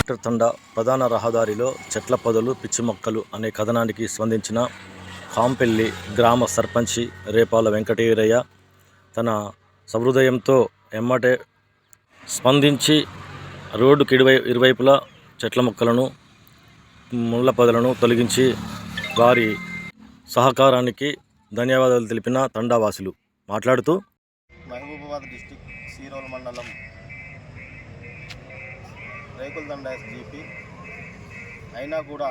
Collector తండా ప్రధాన రహదారిలో చెట్ల పొదలు పిచ్చి మొక్కలు అనే కథనానికి స్పందించిన కాంపెల్లి గ్రామ సర్పంచి రేపాల వెంకటవీరయ్య తన సహృదయంతో ఎమ్మటే స్పందించి రోడ్డుకి ఇరువైపులా చెట్ల మొక్కలను ముళ్ళ పొదలను తొలగించి వారి సహకారానికి ధన్యవాదాలు తెలిపిన తండావాసులు మాట్లాడుతూ, మహబూబాబాద్ డిస్టిక్ సీరోల్ మండలం రేకులదండ ఎస్జీపీ అయినా కూడా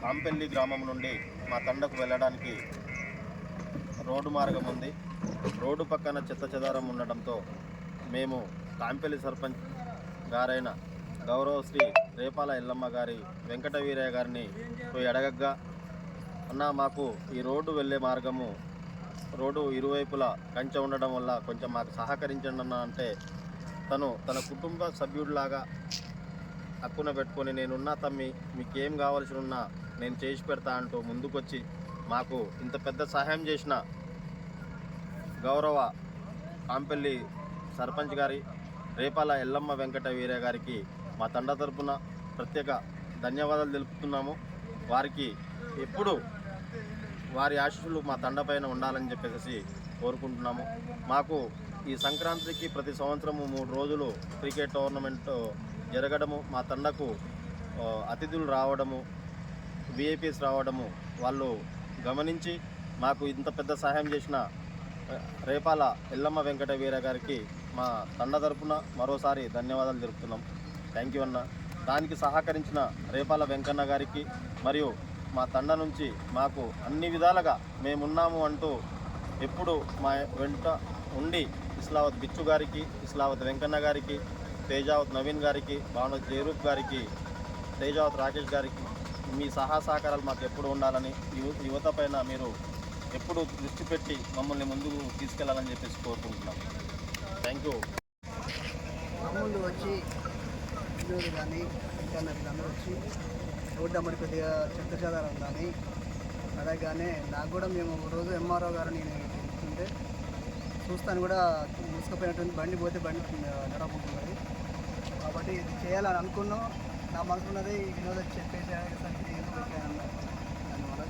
కాంపెల్లి గ్రామం నుండి మా తండకు వెళ్ళడానికి రోడ్డు మార్గం ఉంది. రోడ్డు పక్కన చెత్త చెదారం ఉండడంతో మేము కాంపెల్లి సర్పంచ్ గారైన గౌరవశ్రీ రేపాల ఎల్లమ్మ గారి వెంకటవీరయ్య గారిని పోయి అడగగా, అన్న మాకు ఈ రోడ్డు వెళ్ళే మార్గము రోడ్డు ఇరువైపులా కంచె ఉండడం వల్ల కొంచెం మాకు సహకరించండి అన్న అంటే, తన కుటుంబ సభ్యుడిలాగా హక్కున పెట్టుకొని నేనున్నా తమ్మి, మీకేం కావాల్సి ఉన్నా నేను చేసి పెడతా అంటూ ముందుకొచ్చి మాకు ఇంత పెద్ద సహాయం చేసిన గౌరవ కాంపెల్లి సర్పంచ్ గారి రేపాల ఎల్లమ్మ వెంకటవీరయ్య గారికి మా తండ తరపున ప్రత్యేక ధన్యవాదాలు తెలుపుతున్నాము. వారికి ఎప్పుడు వారి ఆశీస్సులు మా తండపైన ఉండాలని చెప్పేసి కోరుకుంటున్నాము. మాకు ఈ సంక్రాంతికి ప్రతి సంవత్సరము 3 రోజులు క్రికెట్ టోర్నమెంట్ జరగడము, మా తండకు అతిథులు రావడము, విఐపీస్ రావడము వాళ్ళు గమనించి మాకు ఇంత పెద్ద సహాయం చేసిన రేపాల ఎల్లమ్మ వెంకటవీర గారికి మా తండ తరపున మరోసారి ధన్యవాదాలు తెలుపుతున్నాం. థ్యాంక్ యూ అన్న. దానికి సహకరించిన రేపాల వెంకన్న గారికి మరియు మా తండ నుంచి మాకు అన్ని విధాలుగా మేమున్నాము అంటూ ఎప్పుడు మా వెంట ఉండి ఇస్లావత్ బిచ్చు గారికి, ఇస్లావత్ వెంకన్న గారికి, తేజావత్ నవీన్ గారికి, భావనత్ జయరూప్ గారికి, తేజావత్ రాకేష్ గారికి మీ సహకారాలు మాకు ఎప్పుడు ఉండాలని, యువత పైన మీరు ఎప్పుడు దృష్టి పెట్టి మమ్మల్ని ముందుకు తీసుకెళ్లాలని చెప్పేసి కోరుకుంటున్నాం. Thank you. మామూలు వచ్చి పిల్లలు కానీ ఇంకా వీళ్ళందరూ వచ్చి రోడ్డు అమ్మడి కొద్దిగా చెత్త చెదారం కానీ అడగగానే నాకు కూడా మేము రోజు ఎంఆర్ఓ గారు నేను తెలుస్తుంటే చూస్తాను కూడా ముసుకపోయినటువంటి బండి పోతే బండి నడవకుంటున్నది. కాబట్టి ఇది చేయాలని అనుకున్నాం. నా మనసున్నది ఈరోజు చెప్పేసి దానివల్ల